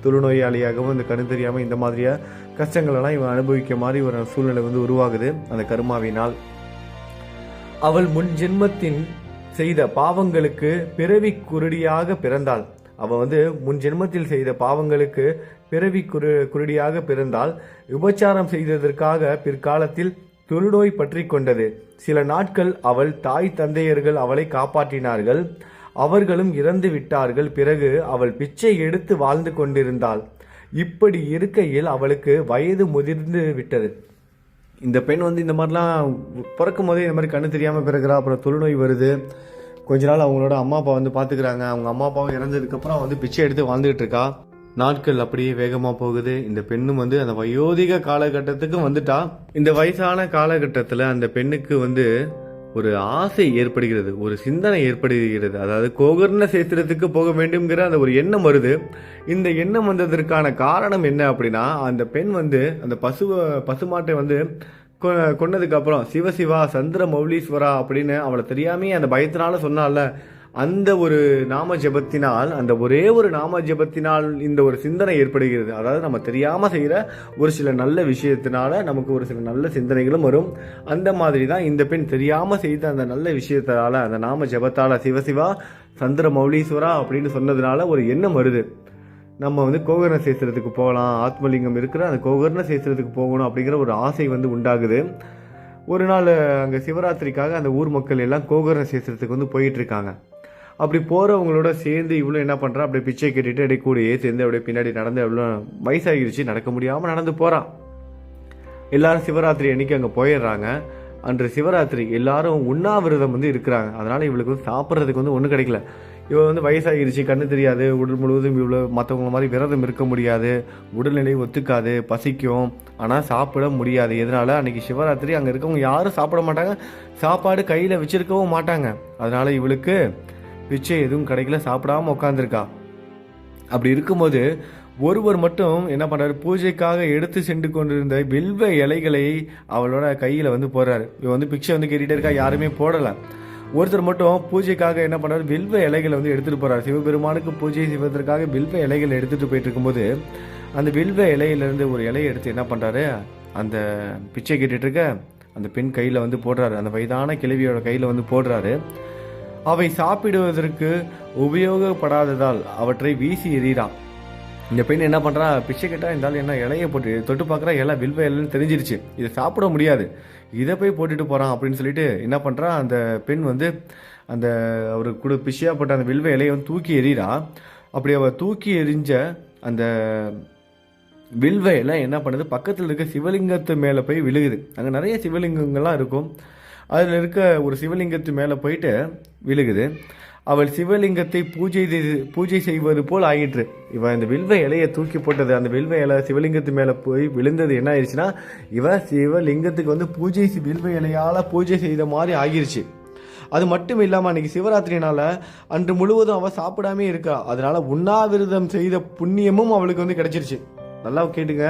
தொழுநோயாளியாகவும் இந்த கண் தெரியாமல் இந்த மாதிரியாக கஷ்டங்களெல்லாம் இவன் அனுபவிக்க மாதிரி ஒரு சூழ்நிலை வந்து உருவாகுது அந்த கருமாவினால். அவள் முன் ஜென்மத்தின் செய்த பாவங்களுக்கு பிறவி குருடியாக பிறந்தாள். அவள் வந்து முன் ஜென்மத்தில் செய்த பாவங்களுக்கு பிறவி குருடியாக பிறந்தால் விபச்சாரம் செய்ததற்காக பிற்காலத்தில் தொழுநோய் பற்றி கொண்டது. சில நாட்கள் அவள் தாய் தந்தையர்கள் அவளை காப்பாற்றினார்கள். அவர்களும் இறந்து விட்டார்கள். பிறகு அவள் பிச்சை எடுத்து வாழ்ந்து கொண்டிருந்தாள். இப்படி இருக்கையில் அவளுக்கு வயது முதிர்ந்து விட்டது. இந்த பெண் வந்து இந்த மாதிரிலாம் பிறக்கும் போதே இந்த மாதிரி கண்ணு தெரியாமல் பிறகுறா. அப்புறம் தொழுநோய் வருது. கொஞ்ச நாள் அவங்களோட அம்மா அப்பா வந்து பார்த்துக்கிறாங்க. அவங்க அம்மா அப்பாவும் இறந்ததுக்கப்புறம் வந்து பிச்சை எடுத்து வாழ்ந்துகிட்டு இருக்கா. நாட்கள் அப்படியே வேகமாக போகுது. இந்த பெண்ணும் வந்து அந்த வயோதிக காலகட்டத்துக்கு வந்துட்டா. இந்த வயசான காலகட்டத்தில் அந்த பெண்ணுக்கு வந்து ஒரு ஆசை ஏற்படுகிறது, ஒரு சிந்தனை ஏற்படுகிறது. அதாவது கோகர்ண சேத்திரத்துக்கு போக வேண்டும்ங்கிற அந்த ஒரு எண்ணம் வருது. இந்த எண்ணம் வந்ததற்கான காரணம் என்ன அப்படின்னா, அந்த பெண் வந்து அந்த பசுமாட்டை வந்து கொன்னதுக்கப்புறம் சிவசிவா சந்திர மௌலீஸ்வரா அப்படின்னு அவளை தெரியாமே அந்த பயத்தினால சொன்னால, அந்த ஒரு நாம ஜபத்தினால், அந்த ஒரே ஒரு நாம ஜபத்தினால் இந்த ஒரு சிந்தனை ஏற்படுகிறது. அதாவது நம்ம தெரியாமல் செய்கிற ஒரு சில நல்ல விஷயத்தினால நமக்கு ஒரு சில நல்ல சிந்தனைகளும் வரும். அந்த மாதிரி தான் இந்த பெண் தெரியாமல் செய்த அந்த நல்ல விஷயத்தால், அந்த நாம ஜபத்தால் சிவசிவா சந்திர மௌலீஸ்வரா அப்படின்னு சொன்னதுனால ஒரு எண்ணம் வருது. நம்ம வந்து கோகர்ண சேத்திரத்துக்கு போகலாம், ஆத்மலிங்கம் இருக்கிற அந்த கோகர்ண சேத்திரத்துக்கு போகணும் அப்படிங்கிற ஒரு ஆசை வந்து உண்டாகுது. ஒரு நாள் அங்கே சிவராத்திரிக்காக அந்த ஊர் மக்கள் எல்லாம் கோகர்ண சேத்திரத்துக்கு வந்து போயிட்டு இருக்காங்க. அப்படி போகிறவங்களோட சேர்ந்து இவ்வளோ என்ன பண்ணுறா, அப்படியே பிச்சை கேட்டுட்டு அப்படியே கூடயே சேர்ந்து அப்படியே பின்னாடி நடந்து எவ்வளோ வயசாகிடுச்சு, நடக்க முடியாமல் நடந்து போகிறான். எல்லாரும் சிவராத்திரி அன்னைக்கு அங்கே போயிடுறாங்க. அன்று சிவராத்திரி எல்லாரும் உண்ணாவிரதம் வந்து இருக்கிறாங்க. அதனால் இவளுக்கு வந்து சாப்பிட்றதுக்கு வந்து ஒன்றும் கிடைக்கல. இவள் வந்து வயசாகிடுச்சு, கண்ணு தெரியாது, உடல் முழுவதும் இவ்வளோ மற்றவங்க மாதிரி விரதம் இருக்க முடியாது, உடல்நிலை ஒத்துக்காது, பசிக்கும், ஆனால் சாப்பிட முடியாது. எதனால் அன்றைக்கி சிவராத்திரி அங்கே இருக்கவங்க யாரும் சாப்பிட மாட்டாங்க, சாப்பாடு கையில் வச்சுருக்கவும் மாட்டாங்க. அதனால் இவளுக்கு பிச்சை எதுவும் கிடைக்கல, சாப்பிடாமல் உட்காந்துருக்கா. அப்படி இருக்கும்போது ஒருவர் மட்டும் என்ன பண்ணுறாரு, பூஜைக்காக எடுத்து சென்று கொண்டிருந்த வில்வ இலைகளை அவளோட கையில் வந்து போடுறாரு. இவன் வந்து பிச்சை வந்து கேட்டுகிட்டே இருக்கா, யாருமே போடலை. ஒருத்தர் மட்டும் பூஜைக்காக என்ன பண்ணுறாரு, வில்வ இலைகளை வந்து எடுத்துகிட்டு போகிறார். சிவபெருமானுக்கு பூஜை செய்வதற்காக வில்வ இலைகளை எடுத்துகிட்டு போயிட்டு இருக்கும்போது அந்த வில்வ இலையிலேருந்து ஒரு இலையை எடுத்து என்ன பண்ணுறாரு, அந்த பிச்சை கேட்டுட்டு இருக்க அந்த பெண் கையில் வந்து போடுறாரு. அந்த வயதான கிழவியோட கையில் வந்து போடுறாரு. அவை சாப்பிடுவதற்கு உபயோகப்படாததால் அவற்றை வீசி எறிகிறான். இந்த பெண் என்ன பண்ணுறா, பிச்சை கேட்டால் இருந்தாலும் என்ன இலையை போட்டு தொட்டு பார்க்குறா, இலை வில்வ இலைன்னு தெரிஞ்சிருச்சு, இதை சாப்பிட முடியாது, இதை போய் போட்டுட்டு போகிறான் அப்படின்னு சொல்லிட்டு என்ன பண்ணுறா, அந்த பெண் வந்து அந்த அவருக்கு கூட பிச்சையாக போட்ட அந்த வில்வ இலையை வந்து தூக்கி எறிகிறா. அப்படி அவள் தூக்கி எறிஞ்ச அந்த வில்வ இலை என்ன பண்ணுது, பக்கத்தில் இருக்க சிவலிங்கத்து மேலே போய் விழுகுது. அங்கே நிறைய சிவலிங்கங்கள்லாம் இருக்கும். அதில் இருக்க ஒரு சிவலிங்கத்து மேலே போயிட்டு விழுகுது. அவள் சிவலிங்கத்தை பூஜை செய்வது போல் ஆகிற்று. இவன் இந்த வில்வ இலையை தூக்கி போட்டது, அந்த வில்வ இலை சிவலிங்கத்து மேலே போய் விழுந்தது என்ன ஆயிடுச்சுன்னா, இவன் சிவலிங்கத்துக்கு வந்து வில்வ இலையால் பூஜை செய்த மாதிரி ஆகிருச்சு. அது மட்டும் இல்லாமல் அன்றைக்கி சிவராத்திரினால அன்று முழுவதும் அவள் சாப்பிடாமே இருக்கா. அதனால் உண்ணாவிரதம் செய்த புண்ணியமும் அவளுக்கு வந்து கிடைச்சிருச்சு. நல்லா கேட்டுங்க,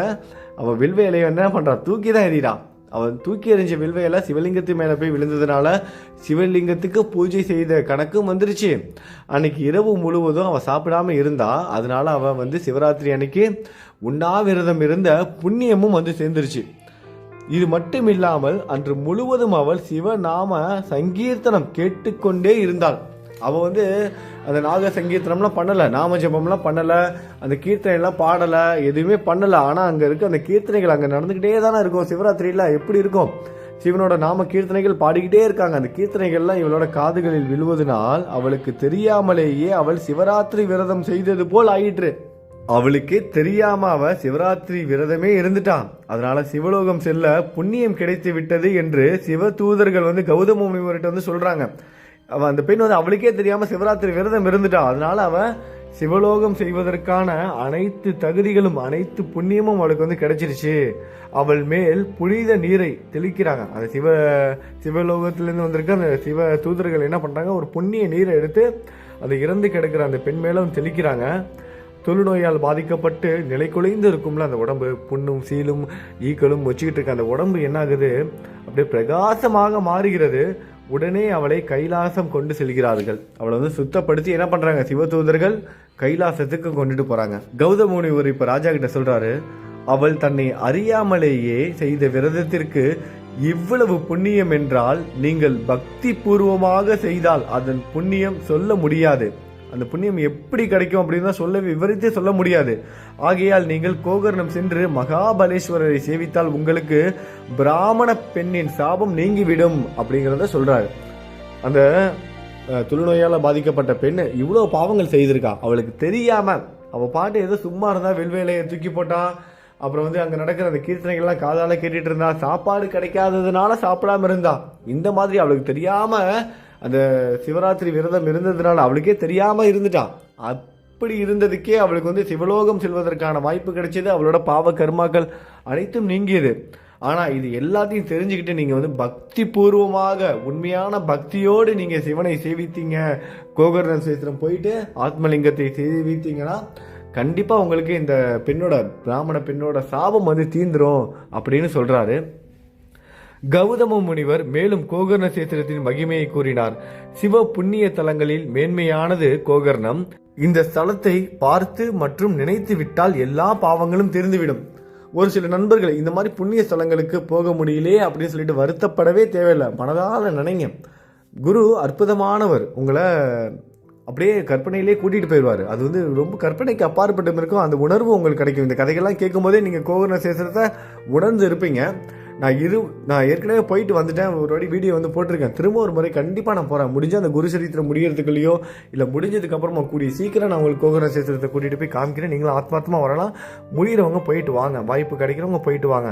அவள் வில்வ இலையை என்ன பண்ணுறா, தூக்கி தான் எறிகிறான். அவன் தூக்கி எறிஞ்ச வில்வ இலை சிவலிங்கத்து மேலே போய் விழுந்ததுனால சிவலிங்கத்துக்கு பூஜை செய்த கணக்கும் வந்துருச்சு. அன்னைக்கு இரவு முழுவதும் அவள் சாப்பிடாம இருந்தா. அதனால அவள் வந்து சிவராத்திரி அன்னைக்கு உண்ணாவிரதம் இருந்த புண்ணியமும் வந்து சேர்ந்துருச்சு. இது மட்டும் இல்லாமல் அன்று முழுவதும் அவள் சிவநாம சங்கீர்த்தனம் கேட்டுக்கொண்டே இருந்தாள். அவள் வந்து அந்த நாக சங்கீர்த்தனம்லாம் பண்ணலை, நாம ஜபம்லாம் பண்ணலை, அந்த கீர்த்தனைலாம் பாடலை, எதுவுமே பண்ணலை. ஆனால் அங்கே இருக்க அந்த கீர்த்தனைகள் அங்கே நடந்துக்கிட்டே தானே இருக்கும். சிவராத்திரியில் எப்படி இருக்கும், சிவனோட நாம கீர்த்தனைகள் பாடிக்கிட்டே இருக்காங்க. அந்த கீர்த்தனைகள்லாம் இவளோட காதுகளில் விழுவதனால் அவளுக்கு தெரியாமலேயே அவள் சிவராத்திரி விரதம் செய்தது போல் ஆயிற்று. அவளுக்கே தெரியாம அவ சிவராத்திரி விரதமே இருந்துட்டான். அதனால சிவலோகம் செல்ல புண்ணியம் கிடைத்து விட்டது என்று சிவ தூதர்கள் கௌதம முனிவர்கிட்ட சொல்றாங்க. அவ அந்த பெண் அவளுக்கே தெரியாம சிவராத்திரி விரதம் இருந்துட்டான். அதனால அவ சிவலோகம் செய்வதற்கான அனைத்து தகுதிகளும் அனைத்து புண்ணியமும் அவளுக்கு கிடைச்சிருச்சு. அவள் மேல் புனித நீரை தெளிக்கிறாங்க. அந்த சிவலோகத்திலிருந்து வந்திருக்க அந்த சிவ தூதர்கள் என்ன பண்றாங்க, ஒரு புண்ணிய நீரை எடுத்து அந்த இறந்து கிடக்கிற அந்த பெண் மேலும் தெளிக்கிறாங்க. தொழுநோயால் பாதிக்கப்பட்டு நிலை குலைந்து இருக்கும்ல அந்த உடம்பு, புண்ணும் சீலும் ஈக்களும் வச்சுக்கிட்டு இருக்க அந்த உடம்பு என்ன ஆகுது, அப்படியே பிரகாசமாக மாறுகிறது. உடனே அவளை கைலாசம் கொண்டு செல்கிறார்கள். அவளை சுத்தப்படுத்தி என்ன பண்றாங்க, சிவதூதர்கள் கைலாசத்துக்கு கொண்டுட்டு போறாங்க. கௌதம முனிவர் இப்ப ராஜா கிட்ட சொல்றாரு, அவள் தன்னை அறியாமலேயே செய்த விரதத்திற்கு இவ்வளவு புண்ணியம் என்றால் நீங்கள் பக்தி பூர்வமாக செய்தால் அதன் புண்ணியம் சொல்ல முடியாது. அந்த புண்ணியம் எப்படி கிடைக்கும் அப்படின்னு தான் விவரித்தே சொல்ல முடியாது. ஆகையால் நீங்கள் கோகர்ணம் சென்று மகாபலேஸ்வரரை சேவித்தால் உங்களுக்கு பிராமண பெண்ணின் சாபம் நீங்கிவிடும் அப்படிங்கிறத சொல்றாரு. அந்த தொழுநோயால பாதிக்கப்பட்ட பெண் இவ்வளவு பாவங்கள் செய்திருக்கா, அவளுக்கு தெரியாம அவ பாட்டு ஏதோ சும்மா இருந்தா வெல்வேலையை தூக்கி போட்டா, அப்புறம் அங்க நடக்கிற அந்த கீர்த்தனைகள்லாம் காதால கேட்டுட்டு இருந்தா, சாப்பாடு கிடைக்காததுனால சாப்பிடாம இருந்தா, இந்த மாதிரி அவளுக்கு தெரியாம அந்த சிவராத்திரி விரதம் இருந்ததுனால அவளுக்கே தெரியாம இருந்துட்டான். அப்படி இருந்ததுக்கே அவளுக்கு சிவலோகம் செல்வதற்கான வாய்ப்பு கிடைச்சது. அவளோட பாவ கர்மாக்கள் அனைத்தும் நீங்கியது. ஆனா இது எல்லாத்தையும் தெரிஞ்சுக்கிட்டு நீங்க பக்தி பூர்வமாக உண்மையான பக்தியோடு நீங்க சிவனை சேவித்தீங்க, கோகர்ண சேத்திரம் போயிட்டு ஆத்மலிங்கத்தை சேவித்தீங்கன்னா கண்டிப்பா உங்களுக்கு இந்த பெண்ணோட பிராமண பெண்ணோட சாபம் தீந்துரும் அப்படின்னு சொல்றாரு. கௌதம முனிவர் மேலும் கோகர்ண சேத்திரத்தின் மகிமையை கூறினார். சிவ புண்ணிய தலங்களில் மேன்மையானது கோகர்ணம். இந்த ஸ்தலத்தை பார்த்து மற்றும் நினைத்து விட்டால் எல்லா பாவங்களும் தீர்ந்துவிடும். ஒரு சில நண்பர்கள் இந்த மாதிரி புண்ணிய ஸ்தலங்களுக்கு போக முடியலையே அப்படின்னு சொல்லிட்டு வருத்தப்படவே தேவையில்லை. மனதால நினைங்க, குரு அற்புதமானவர். உங்களை அப்படியே கற்பனையிலே கூட்டிட்டு போயிடுவார். அது ரொம்ப கற்பனைக்கு அப்பாற்பட்டு இருக்கும். அந்த உணர்வு உங்களுக்கு கிடைக்கும். இந்த கதைகள்லாம் கேட்கும் போதே நீங்க கோகர்ண சேத்திரத்தை உணர்ந்து இருப்பீங்க. நான் ஏற்கனவே போயிட்டு வந்துட்டேன், ஒரு வாட்டி வீடியோ போட்டிருக்கேன். திரும்ப ஒரு முறை கண்டிப்பாக நான் போகிறேன். முடிஞ்ச அந்த குரு சரித்திரம் முடியறதுக்குள்ளேயோ இல்லை முடிஞ்சதுக்கு அப்புறமா கூடிய சீக்கிரம் நான் உங்களுக்கு கோகர்ண சேத்திரத்தை கூட்டிகிட்டு போய் காமிக்கிறேன். நீங்களும் ஆத்மார்த்தமாக வரலாம். முடிகிறவங்க போயிட்டு வாங்க, வாய்ப்பு கிடைக்கிறவங்க போயிட்டு வாங்க.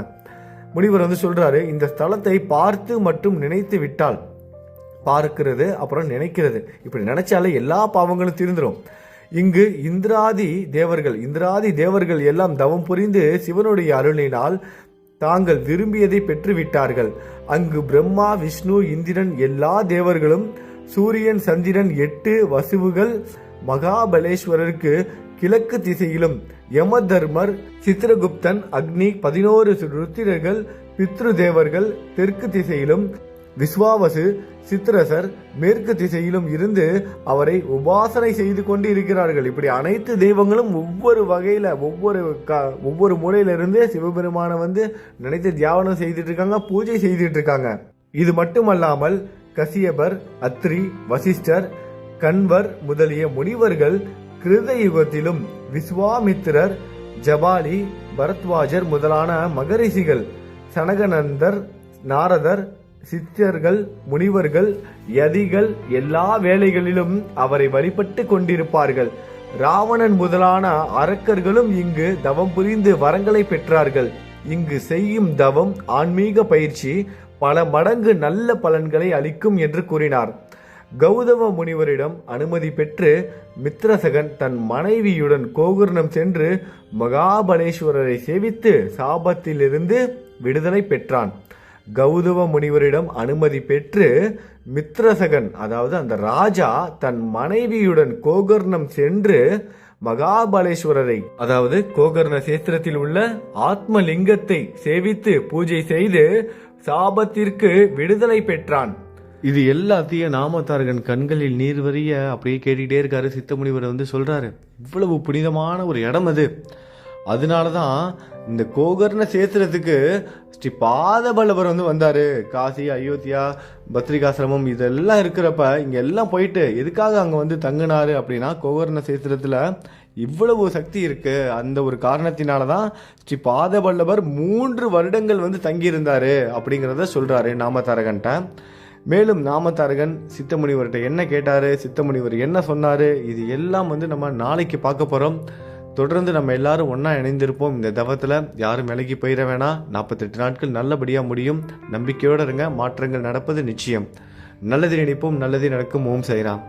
முனிவர் சொல்றாரு, இந்த ஸ்தலத்தை பார்த்து மற்றும் நினைத்து விட்டால், பார்க்கிறது அப்புறம் நினைக்கிறது, இப்படி நினைச்சாலே எல்லா பாவங்களும் தீர்ந்துடும். இங்கு இந்திராதி தேவர்கள் எல்லாம் தவம் புரிந்து சிவனுடைய அருளினால் தாங்கள் விரும்பியதை பெற்றுவிட்டார்கள். அங்கு பிரம்மா, விஷ்ணு, இந்திரன் எல்லா தேவர்களும், சூரியன், சந்திரன், 8 வசுவுகள், மகாபலேஸ்வரருக்கு கிழக்கு திசையிலும், யம தர்மர், சித்திரகுப்தன், அக்னி, 11 ருத்திரர்கள், பித்ரு தேவர்கள் தெற்கு திசையிலும், விஸ்வாவசு, சித்திரசர் மேற்கு திசையிலும் இருந்து அவரை உபாசனை செய்து கொண்டு இருக்கிறார்கள். இப்படி அனைத்து தெய்வங்களும் ஒவ்வொரு வகையில ஒவ்வொரு மூலையில இருந்து சிவபெருமான நினைத்து தியானம் செய்துட்டு இருக்காங்க, பூஜை செய்துட்டு இருக்காங்க. இது மட்டுமல்லாமல் கசியபர், அத்ரி, வசிஷ்டர், கண்வர் முதலிய முனிவர்கள் கிருத யுகத்திலும், விஸ்வாமித்திரர், ஜபாலி, பரத்வாஜர் முதலான மகரிஷிகள், சனகநந்தர், நாரதர், சித்தர்கள், முனிவர்கள், யதிகள் எல்லா வேளைகளிலும் அவரை வழிபட்டு கொண்டிருப்பார்கள். ராவணன் முதலான அரக்கர்களும் இங்கு தவம் புரிந்து வரங்களை பெற்றார்கள். இங்கு செய்யும் தவம், ஆன்மீக பயிற்சி பல மடங்கு நல்ல பலன்களை அளிக்கும் என்று கூறினார். கௌதம முனிவரிடம் அனுமதி பெற்று மித்ரசகன் தன் மனைவியுடன் கோகர்ணம் சென்று மகாபலேஸ்வரரை சேவித்து சாபத்திலிருந்து விடுதலை பெற்றான். கௌதம முனிவரிடம் அனுமதி பெற்று மித்ரசகன், அதாவது அந்த ராஜா, தன் மனைவியுடன் கோகர்ணம் சென்று மகாபலேஸ்வரரை, அதாவது கோகர்ண சேத்திரத்தில் உள்ள ஆத்மலிங்கத்தை சேவித்து பூஜை செய்து சாபத்திற்கு விடுதலை பெற்றான். இது எல்லாத்தையும் நாமத்தார்கன் கண்களில் நீர் வரிய அப்படியே கேட்டுக்கிட்டே இருக்காரு. சித்த முனிவர் சொல்றாரு, இவ்வளவு புனிதமான ஒரு இடம் அது. அதனாலதான் இந்த கோகர்ண சேத்திரத்துக்கு ஸ்ரீ பாதபல்லவர் வந்தாரு. காசி, அயோத்தியா, பத்ரிகாசிரமம் இதெல்லாம் இருக்கிறப்ப இங்க எல்லாம் போயிட்டு எதுக்காக அங்க தங்கினாரு அப்படின்னா, கோகர்ண சேத்திரத்துல இவ்வளவு சக்தி இருக்கு. அந்த ஒரு காரணத்தினால தான் ஸ்ரீ பாதவல்லவர் 3 வருடங்கள் வந்து தங்கியிருந்தாரு அப்படிங்கிறத சொல்றாரு நாமதாரகன்ட்ட. மேலும் நாமதாரகன் சித்தமுனிவர்கிட்ட என்ன கேட்டாரு, சித்தமுனிவர் என்ன சொன்னாரு, இது எல்லாம் வந்து நம்ம நாளைக்கு பார்க்க போறோம். தொடர்ந்து நம்ம எல்லாரும் ஒன்றா இணைந்திருப்போம். இந்த தவத்தில் யாரும் விலகி போயிட வேணாம். 48 நாட்கள் நல்லபடியாக முடியும். நம்பிக்கையோடு இருங்க. மாற்றங்கள் நடப்பது நிச்சயம். நல்லது நினைப்போம், நல்லது நடக்கும். ஓம் சாய்ராம்.